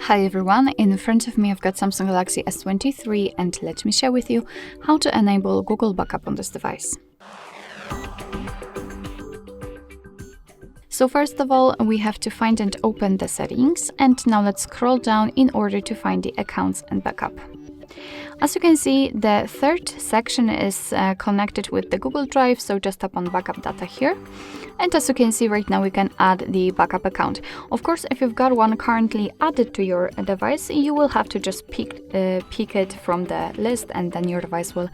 Hi everyone, in front of me I've got Samsung Galaxy S23 and let me share with you how to enable Google Backup on this device. So first of all, we have to find and open the settings, and now let's scroll down in order to find the accounts and backup. As you can see, the third section is connected with the Google Drive, so just tap on backup data here. And as you can see right now, we can add the backup account. Of course, if you've got one currently added to your device, you will have to just pick it from the list, and then your device will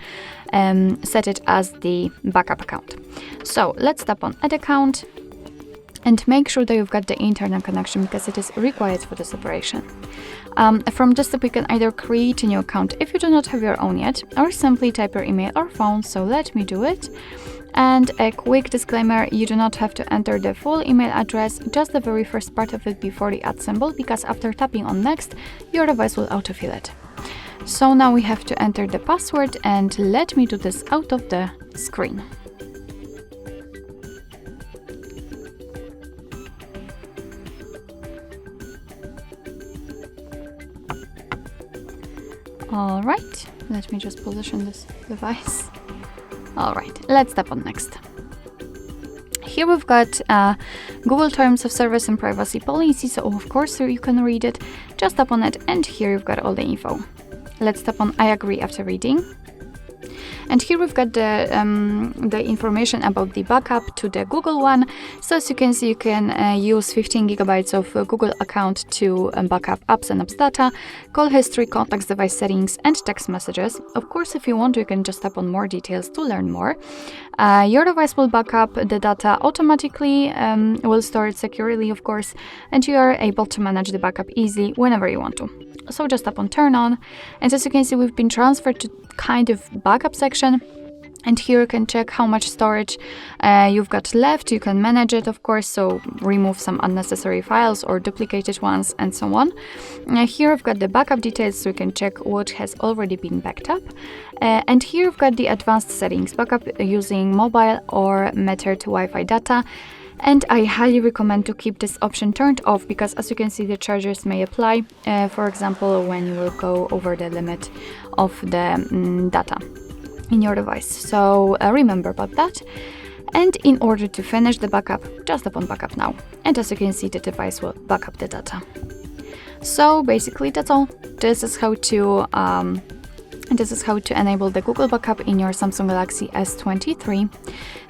set it as the backup account. So let's tap on add account and make sure that you've got the internet connection because it is required for this operation. From this step, you can either create a new account if you do not have your own yet, or simply type your email or phone, so let me do it. And a quick disclaimer, you do not have to enter the full email address, just the very first part of it before the @ symbol, because after tapping on next, your device will autofill it. So now we have to enter the password, and let me do this out of the screen. Alright, let me just position this device. Alright, let's tap on next. Here we've got Google Terms of Service and Privacy Policy, so of course you can read it. Just tap on it, and here you've got all the info. Let's tap on I agree after reading. And here we've got the information about the backup to the Google one. So as you can see, you can use 15 gigabytes of Google account to backup apps and apps data, call history, contacts, device settings, and text messages. Of course, if you want, you can just tap on more details to learn more. Your device will back up the data automatically, will store it securely, of course, and you are able to manage the backup easily whenever you want to. So just tap on turn on, and as you can see, we've been transferred to kind of backup section, and here you can check how much storage you've got left. You can manage it, of course, so remove some unnecessary files or duplicated ones and so on. Here I've got the backup details, so you can check what has already been backed up. And here I've got the advanced settings, backup using mobile or metered Wi-Fi data. And I highly recommend to keep this option turned off because, as you can see, the charges may apply, for example, when you will go over the limit of the data in your device. So remember about that. And in order to finish the backup, just tap on backup now. And as you can see, the device will back up the data. So basically that's all. This is how to enable the Google Backup in your Samsung Galaxy S23.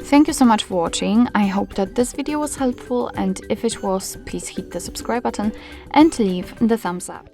Thank you so much for watching. I hope that this video was helpful, and if it was, please hit the subscribe button and leave the thumbs up.